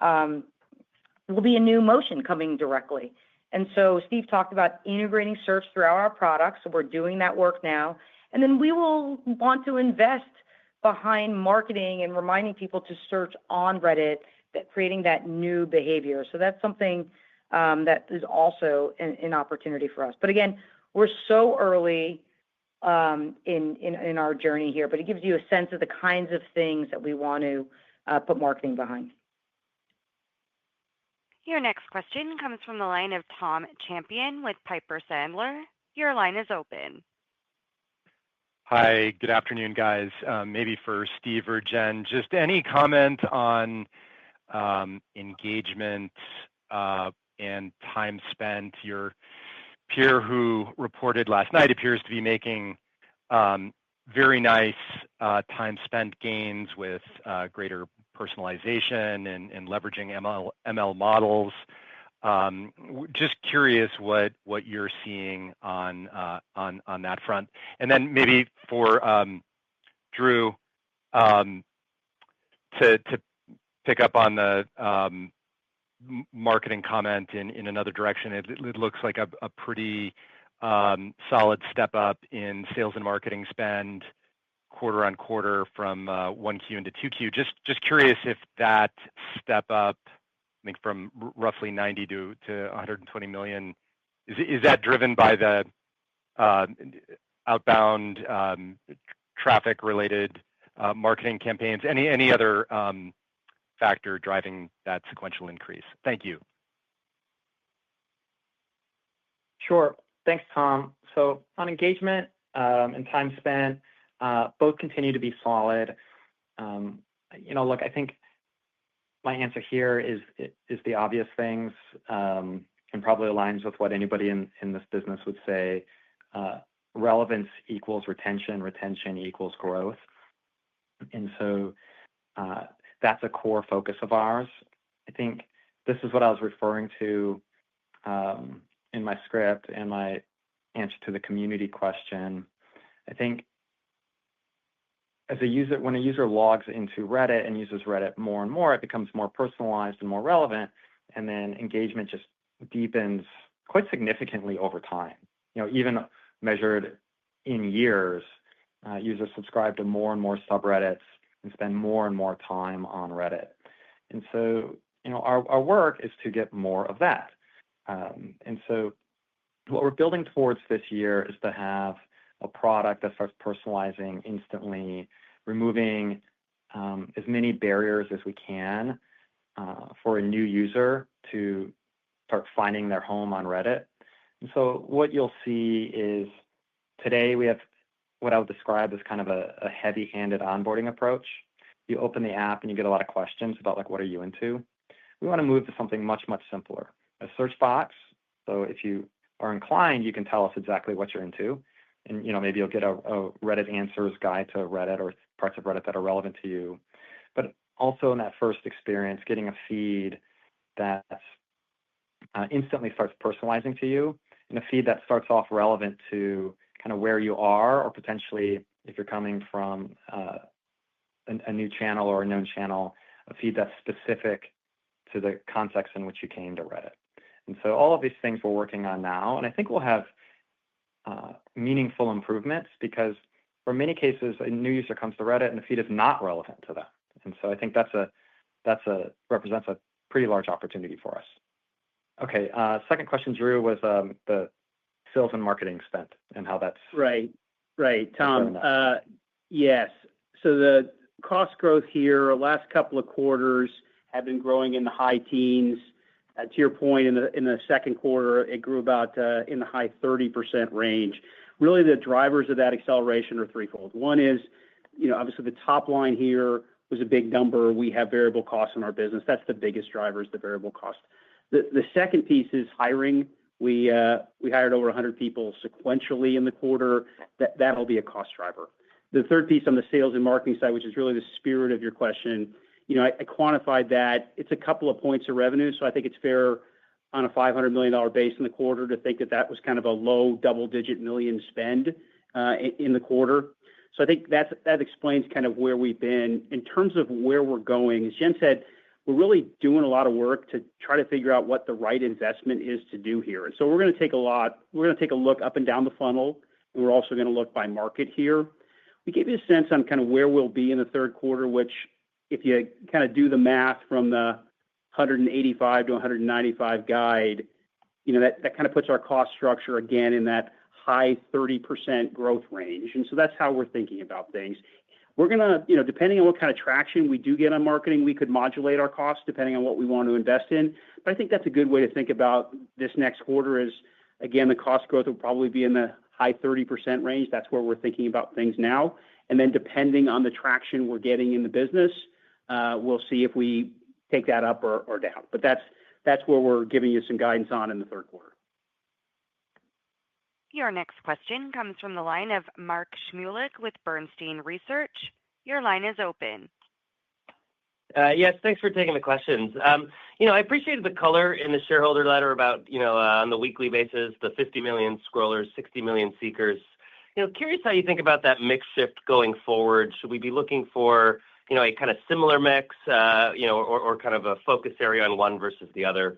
will be a new motion coming directly. And so Steve talked about integrating search throughout our products. So we're doing that work now. And then we will want to invest behind marketing and reminding people to search on Reddit, creating that new behavior. So that's something that is also an opportunity for us. But again, we're so early in our journey here, but it gives you a sense of the kinds of things that we want to put marketing behind. Your next question comes from the line of Tom Champion with Piper Sandler. Your line is open. Hi, good afternoon, guys. Maybe for Steve or Jen, just any comment on engagement and time spent. Your peer who reported last night appears to be making very nice time spent gains with greater personalization and leveraging ML models. Just curious what you're seeing on that front. And then maybe for Drew, to pick up on the marketing comment in another direction, it looks like a pretty solid step up in sales and marketing spend quarter on quarter from 1Q into 2Q. Just curious if that step up, I think from roughly 90 to 120 million, is that driven by the outbound traffic related marketing campaigns? Any other factor driving that sequential increase? Thank you. Sure. Thanks, Tom. So on engagement and time spent, both continue to be solid. Look, I think my answer here is the obvious things, and probably aligns with what anybody in this business would say. Relevance equals retention, retention equals growth. And so that's a core focus of ours. I think this is what I was referring to in my script and my answer to the community question. I think as a user, when a user logs into Reddit and uses Reddit more and more, it becomes more personalized and more relevant, and then engagement just deepens quite significantly over time. Even measured in years, users subscribe to more and more subreddits and spend more and more time on Reddit. And so, our work is to get more of that. And so What we're building towards this year is to have a product that starts personalizing instantly, removing as many barriers as we can for a new user to start finding their home on Reddit. And so what you'll see is today we have what I would describe as kind of a heavy-handed onboarding approach. You open the app and you get a lot of questions about like, what are you into? We want to move to something much, much simpler. A search box. So if you are inclined, you can tell us exactly what you're into. And, maybe you'll get a Reddit answers guide to Reddit or parts of Reddit that are relevant to you. But also in that first experience, getting a feed that instantly starts personalizing to you, and a feed that starts off relevant to kind of where you are, or potentially if you're coming from a new channel or a known channel, a feed that's specific to the context in which you came to Reddit. And so all of these things we're working on now, and I think we'll have meaningful improvements because for many cases, a new user comes to Reddit and the feed is not relevant to them. And so I think represents a pretty large opportunity for us. Okay, second question, Drew, was the sales and marketing spent and how that's right, Tom. Yes. So the cost growth here, last couple of quarters have been growing in the high teens. To your point, in the second quarter, it grew about in the high 30% range. Really, the drivers of that acceleration are threefold. One is, obviously the top line here was a big number. We have variable costs in our business. That's the biggest driver, is the variable cost. The second piece is hiring. We hired over 100 people sequentially in the quarter. That'll be a cost driver. The third piece on the sales and marketing side, which is really the spirit of your question, I quantified that. It's a couple of points of revenue, so I think it's fair on a $500 million base in the quarter to think that was kind of a low double-digit million spend in the quarter. So I think that explains kind of where we've been. In terms of where we're going, as Jen said, we're really doing a lot of work to try to figure out what the right investment is to do here. And so we're going to take a look up and down the funnel, and we're also going to look by market here. We gave you a sense on kind of where we'll be in the third quarter, which if you kind of do the math from the 185 to 195 guide, that kind of puts our cost structure again in that high 30% growth range. And so that's how we're thinking about things. We're going to, depending on what kind of traction we do get on marketing, we could modulate our costs depending on what we want to invest in. But I think that's a good way to think about this next quarter is, again, the cost growth will probably be in the high 30% range. That's where we're thinking about things now. And then depending on the traction we're getting in the business, we'll see if we take that up or down. But that's where we're giving you some guidance on in the third quarter. Your next question comes from the line of Mark Shmulik with Bernstein Research. Your line is open. Yes, thanks for taking the questions. I appreciated the color in the shareholder letter about, on the weekly basis, the 50 million scrollers, 60 million seekers. Curious how you think about that mix shift going forward. Should we be looking for, a kind of similar mix, or kind of a focus area on one versus the other?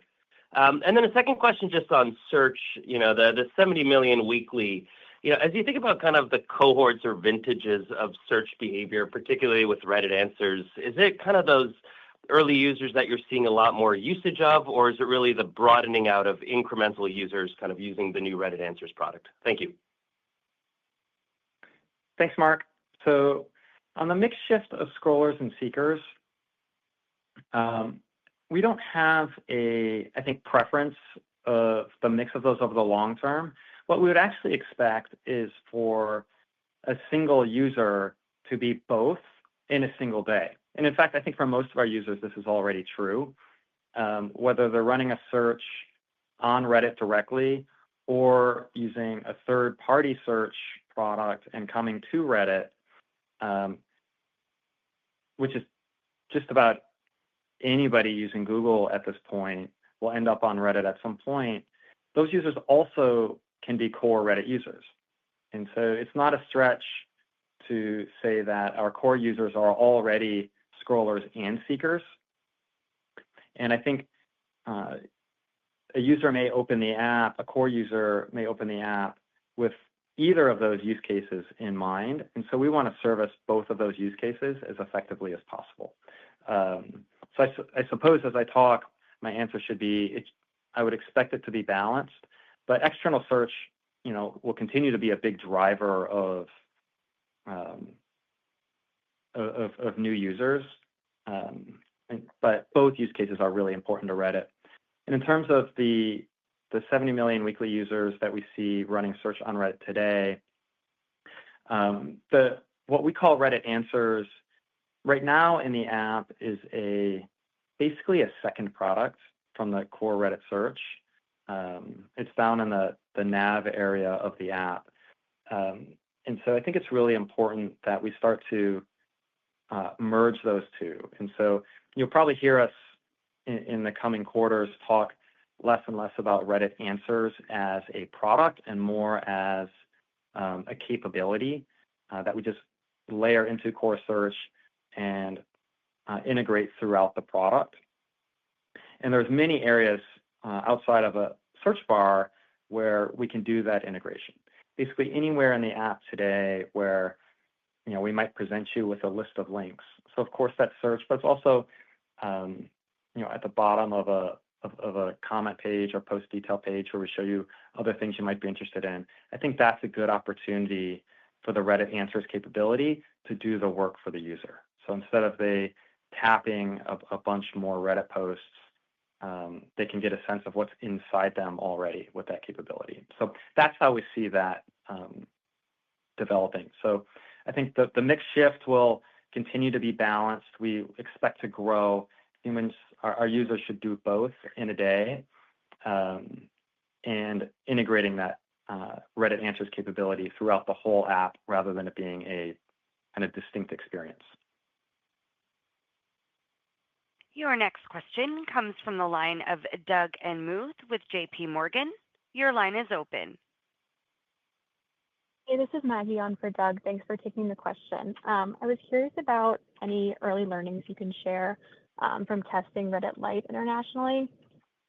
And then a second question just on search, the 70 million weekly, as you think about kind of the cohorts or vintages of search behavior, particularly with Reddit answers, is it kind of those early users that you're seeing a lot more usage of, or is it really the broadening out of incremental users kind of using the new Reddit answers product? Thank you. Thanks, Mark. So on the mix shift of scrollers and seekers, we don't have I think, preference of the mix of those over the long term. What we would actually expect is for a single user to be both in a single day. And in fact, I think for most of our users, this is already true. Whether they're running a search on Reddit directly or using a third-party search product and coming to Reddit, which is just about anybody using Google at this point will end up on Reddit at some point. Those users also can be core Reddit users. And so it's not a stretch to say that our core users are already scrollers and seekers. And I think a user may open the app, a core user may open the app with either of those use cases in mind. And so we want to service both of those use cases as effectively as possible. So I suppose as I talk, my answer should be, I would expect it to be balanced, But external search, will continue to be a big driver um, of new users. But both use cases are really important to Reddit. And in terms of the 70 million weekly users that we see running search on Reddit today, what we call Reddit Answers right now in the app is basically a second product from the core Reddit search. It's down in the nav area of the app. And so I think it's really important that we start to merge those two. And so you'll probably hear us in the coming quarters talk less and less about Reddit Answers as a product and more as a capability that we just layer into core search and integrate throughout the product. And there's many areas outside of a search bar where we can do that integration. Basically anywhere in the app today where we might present you with a list of links. So of course that's search, but it's also at the bottom of a comment page or post detail page where we show you other things you might be interested in. I think that's a good opportunity for the Reddit Answers capability to do the work for the user. So instead of they tapping a bunch more Reddit posts, they can get a sense of what's inside them already with that capability. So that's how we see that developing. So I think the mix shift will continue to be balanced. We expect to grow. Our users should do both in a day, and integrating that Reddit Answers capability throughout the whole app rather than it being a kind of distinct experience. Your next question comes from the line of Doug Anmuth with JP Morgan. Your line is open. Hey, this is Maggie on for Doug. Thanks for taking the question. I was curious about any early learnings you can share from testing Reddit Lite internationally,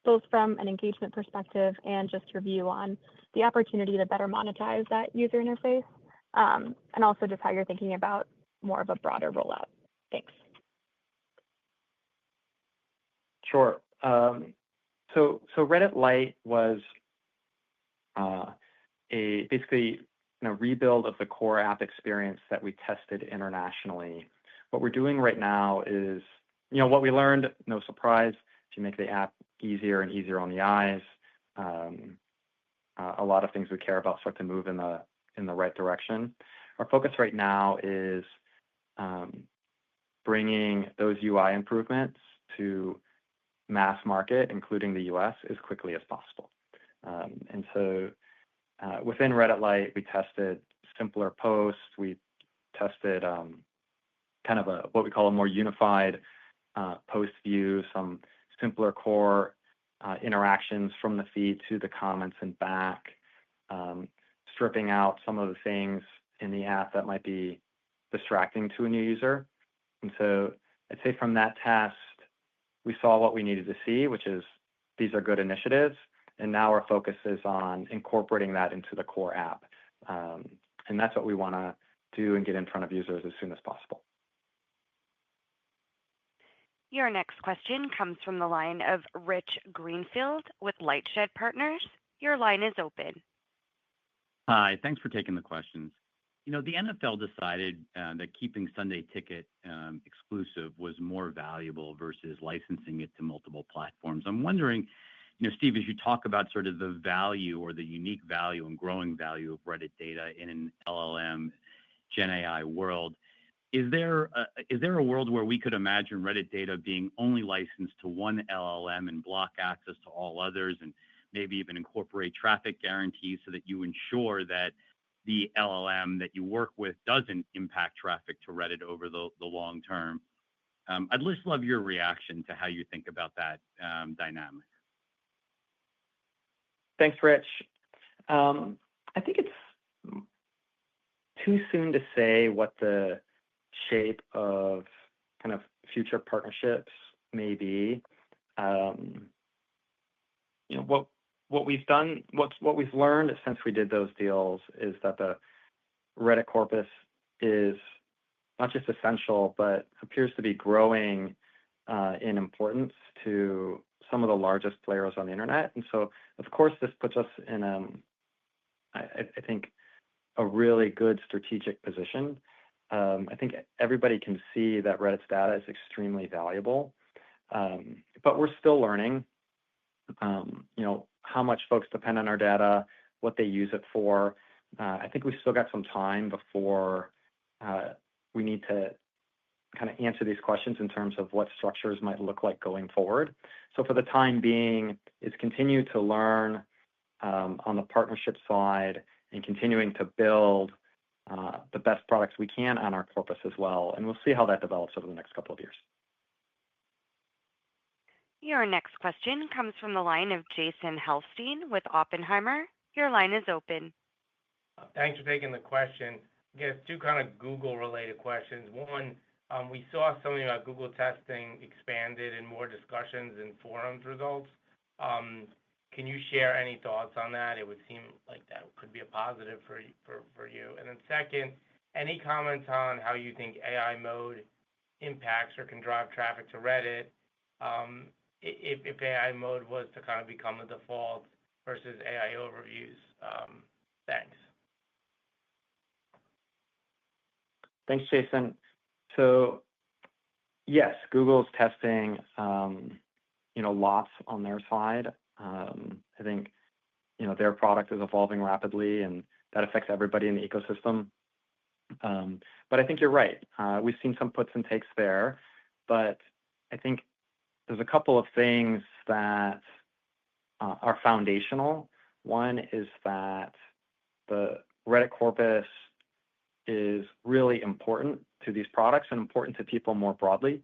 both from an engagement perspective and just your view on the opportunity to better monetize that user interface, and also just how you're thinking about more of a broader rollout. Thanks. Sure. So Reddit Lite was basically rebuild of the core app experience that we tested internationally. What we're doing right now is, what we learned, no surprise, to make the app easier and easier on the eyes. A lot of things we care about start to move in the right direction. Our focus right now is bringing those UI improvements to mass market, including the US, as quickly as possible. And so within Reddit Lite, we tested simpler posts. We tested kind of what we call a more unified post view, some simpler core interactions from the feed to the comments and back, stripping out some of the things in the app that might be distracting to a new user. And so I'd say from that test, we saw what we needed to see, which is these are good initiatives. And now our focus is on incorporating that into the core app. And that's what we want to do and get in front of users as soon as possible. Your next question comes from the line of Rich Greenfield with Lightshed Partners. Your line is open. Hi, thanks for taking the questions. The NFL decided that keeping Sunday Ticket exclusive was more valuable versus licensing it to multiple platforms. I'm wondering, Steve, as you talk about sort of the value or the unique value and growing value of Reddit data in an LLM Gen AI world, is there a world where we could imagine Reddit data being only licensed to one LLM and block access to all others, and maybe even incorporate traffic guarantees so that you ensure that the LLM that you work with doesn't impact traffic to Reddit over the long term? I'd just love your reaction to how you think about that dynamic. Thanks, Rich. I think it's too soon to say what the shape of kind of future partnerships may be. What we've done, what we've learned since we did those deals is that the Reddit corpus is not just essential, but appears to be growing in importance to some of the largest players on the internet. And so, of course, this puts us in, I think, a really good strategic position. I think everybody can see that Reddit's data is extremely valuable, but we're still learning, how much folks depend on our data, what they use it for. I think we still got some time before we need to kind of answer these questions in terms of what structures might look like going forward. So for the time being, it's continue to learn on the partnership side and continuing to build the best products we can on our corpus as well. And we'll see how that develops over the next couple of years. Your next question comes from the line of Jason Helfstein with Oppenheimer. Your line is open. Thanks for taking the question. I guess two kind of Google-related questions. One, we saw something about Google testing expanded and more discussions in forums results. Can you share any thoughts on that? It would seem like that could be a positive for you. And then second, any comments on how you think AI mode impacts or can drive traffic to Reddit if AI mode was to kind of become the default versus AI overviews? Thanks. Thanks, Jason. So yes, Google's testing, lots on their side. I think, their product is evolving rapidly, and that affects everybody in the ecosystem. But I think you're right. We've seen some puts and takes there, but I think there's a couple of things that are foundational. One is that the Reddit corpus is really important to these products and important to people more broadly.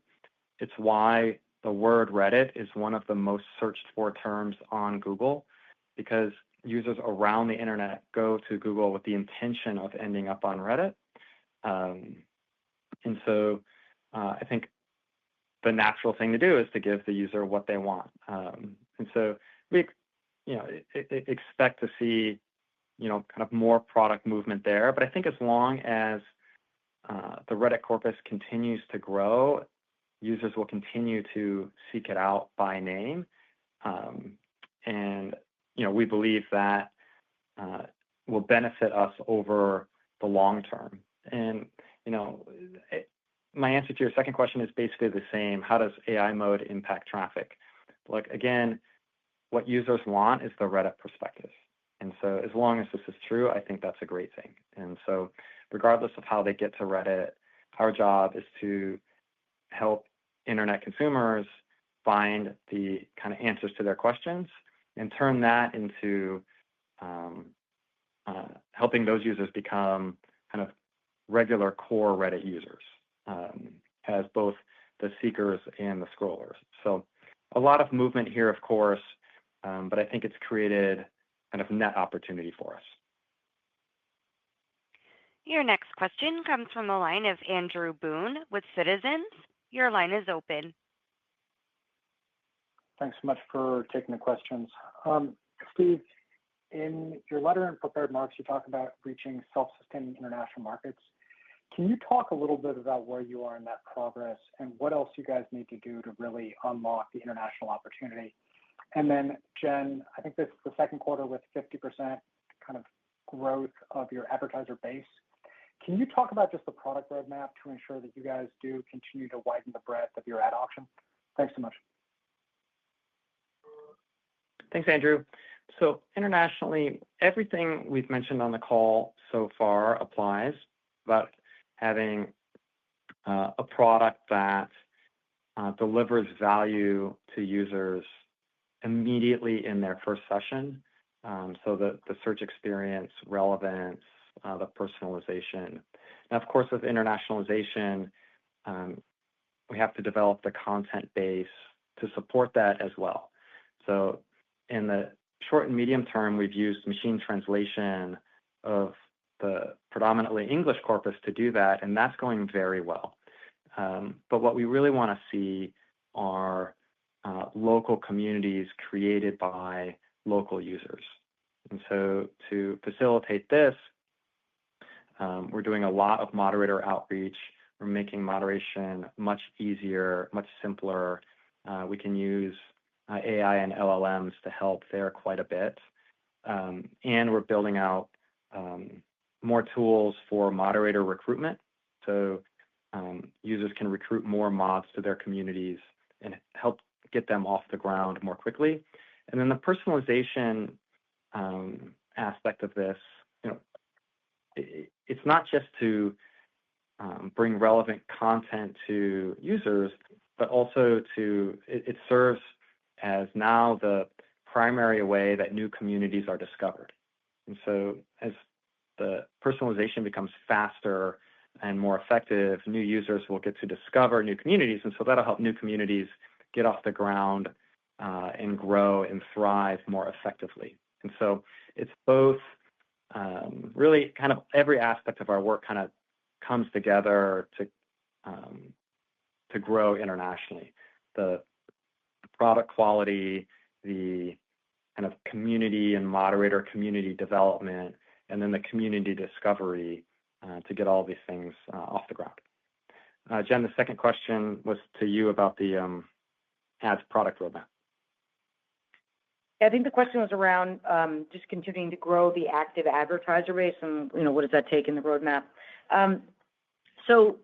It's why the word Reddit is one of the most searched for terms on Google, because users around the internet go to Google with the intention of ending up on Reddit. And so I think the natural thing to do is to give the user what they want. And so we expect to see kind of more product movement there. But I think as long as the Reddit corpus continues to grow, users will continue to seek it out by name. And we believe that will benefit us over the long term. And my answer to your second question is basically the same. How does AI mode impact traffic? Like, again, what users want is the Reddit perspective. And so as long as this is true, I think that's a great thing. And so regardless of how they get to Reddit, our job is to help internet consumers find the kind of answers to their questions and turn that into helping those users become kind of regular core Reddit users, as both the seekers and the scrollers. So a lot of movement here, of course, but I think it's created kind of net opportunity for us. Your next question comes from the line of Andrew Boone with Citizens. Your line is open. Thanks so much for taking the questions. Steve, in your letter and prepared remarks, you talk about reaching self-sustaining international markets. Can you talk a little bit about where you are in that progress and what else you guys need to do to really unlock the international opportunity? And then, Jen, I think this is the second quarter with 50% kind of growth of your advertiser base. Can you talk about just the product roadmap to ensure that you guys do continue to widen the breadth of your ad auction? Thanks so much. Thanks, Andrew. So internationally, everything we've mentioned on the call so far applies about having a product that delivers value to users immediately in their first session. So the search experience, relevance, the personalization. Now, of course, with internationalization, we have to develop the content base to support that as well. So in the short and medium term, we've used machine translation of the predominantly English corpus to do that, and that's going very well. But what we really want to see are local communities created by local users. And so to facilitate this, we're doing a lot of moderator outreach. We're making moderation much easier, much simpler. We can use AI and LLMs to help there quite a bit. And we're building out more tools for moderator recruitment. So users can recruit more mods to their communities and help get them off the ground more quickly. And then the personalization aspect of this, it's not just to bring relevant content to users, but also it serves as now the primary way that new communities are discovered. And so as the personalization becomes faster and more effective, new users will get to discover new communities. And so that'll help new communities get off the ground and grow and thrive more effectively. And so it's both really kind of every aspect of our work kind of comes together to grow internationally. The product quality, the kind of community and moderator community development, and then the community discovery to get all these things off the ground. Jen, the second question was to you about the ads product roadmap. I think the question was around just continuing to grow the active advertiser base and, what does that take in the roadmap? So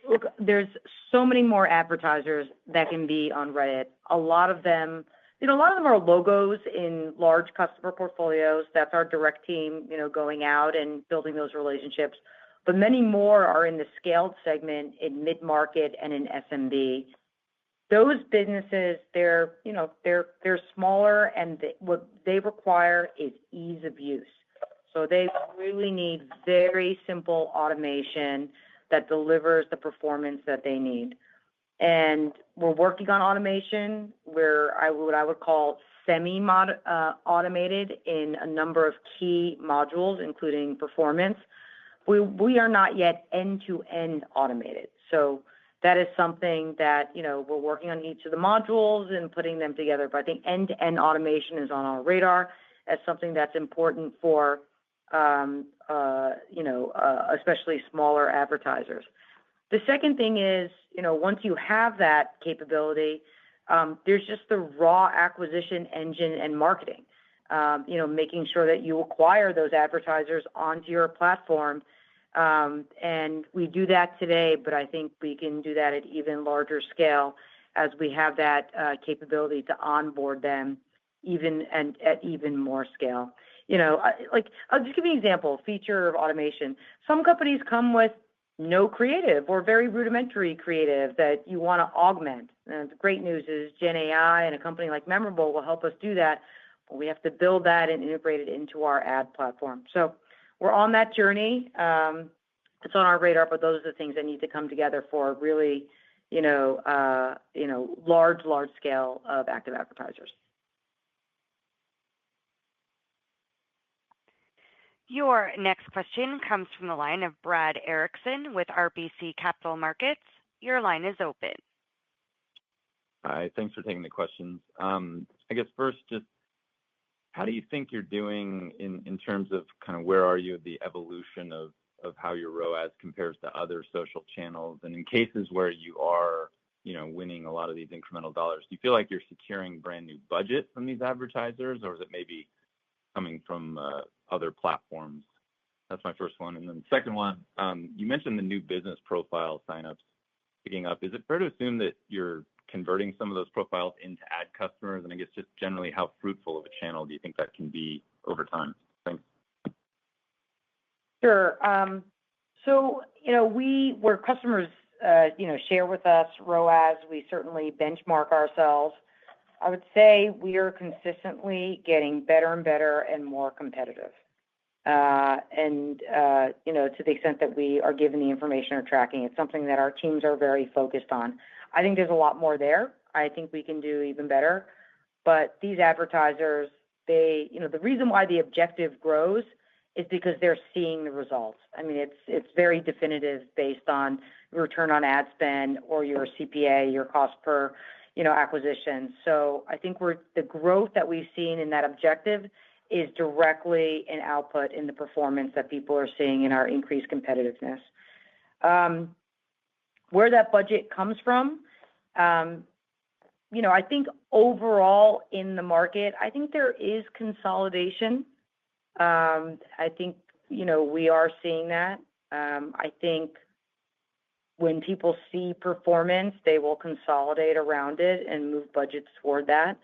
look, there's so many more advertisers that can be on Reddit. A lot of them are logos in large customer portfolios. That's our direct team, going out and building those relationships. But many more are in the scaled segment in mid-market and in SMB. Those businesses, they're smaller, and what they require is ease of use. So they really need very simple automation that delivers the performance that they need. And we're working on automation where what I would call semi-automated in a number of key modules, including performance. We are not yet end-to-end automated. So that is something that, we're working on each of the modules and putting them together. But I think end-to-end automation is on our radar as something that's important for, especially smaller advertisers. The second thing is, once you have that capability, there's just the raw acquisition engine and marketing, making sure that you acquire those advertisers onto your platform. And we do that today, but I think we can do that at even larger scale as we have that capability to onboard them at even more scale. I'll just give you an example, feature of automation. Some companies come with no creative or very rudimentary creative that you want to augment. And the great news is Gen AI and a company like Memorable will help us do that, but we have to build that and integrate it into our ad platform. So we're on that journey. It's on our radar, but those are the things that need to come together for really, large scale of active advertisers. Your next question comes from the line of Brad Erickson with RBC Capital Markets. Your line is open. Hi, thanks for taking the questions. I guess first, just how do you think you're doing in terms of kind of where are you the evolution of how your ROAS compares to other social channels? And in cases where you are, winning a lot of these incremental dollars, do you feel like you're securing brand new budget from these advertisers, or is it maybe coming from other platforms? That's my first one. And then the second one, you mentioned the new business profile signups picking up. Is it fair to assume that you're converting some of those profiles into ad customers? And I guess just generally, how fruitful of a channel do you think that can be over time? Thanks. Sure. So, where customers, share with us ROAS, we certainly benchmark ourselves. I would say we are consistently getting better and better and more competitive. To the extent that we are given the information or tracking, it's something that our teams are very focused on. I think there's a lot more there. I think we can do even better. But these advertisers, the reason why the objective grows is because they're seeing the results. I mean, it's very definitive based on return on ad spend or your CPA, your cost per acquisition. So I think the growth that we've seen in that objective is directly an output in the performance that people are seeing in our increased competitiveness. Where that budget comes from, I think overall in the market, I think there is consolidation. I think, we are seeing that. I think when people see performance, they will consolidate around it and move budgets toward that.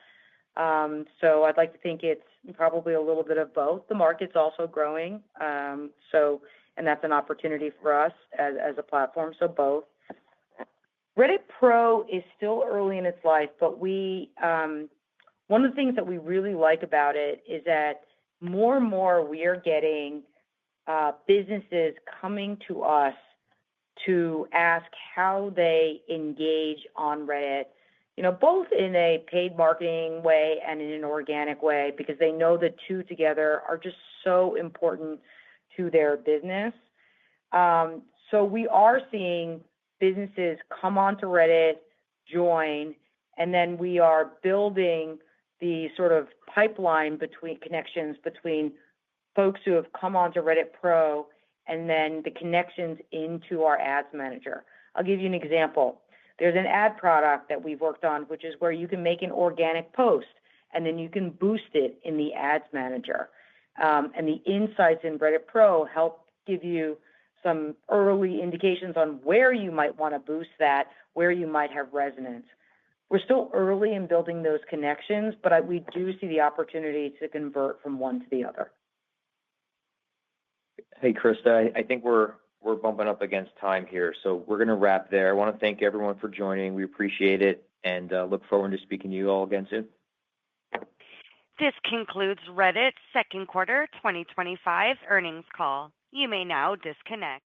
So I'd like to think it's probably a little bit of both. The market's also growing. And that's an opportunity for us as a platform. So both. Reddit Pro is still early in its life, but one of the things that we really like about it is that more and more we are getting businesses coming to us to ask how they engage on Reddit, both in a paid marketing way and in an organic way, because they know the two together are just so important to their business. So we are seeing businesses come onto Reddit, join, and then we are building the sort of pipeline connections between folks who have come onto Reddit Pro and then the connections into our ads manager. I'll give you an example. There's an ad product that we've worked on, which is where you can make an organic post and then you can boost it in the ads manager. And the insights in Reddit Pro help give you some early indications on where you might want to boost that, where you might have resonance. We're still early in building those connections, but we do see the opportunity to convert from one to the other. Hey, Krista, I think we're bumping up against time here, so we're going to wrap there. I want to thank everyone for joining. We appreciate it, and look forward to speaking to you all again soon. This concludes Reddit's second quarter 2025 earnings call. You may now disconnect.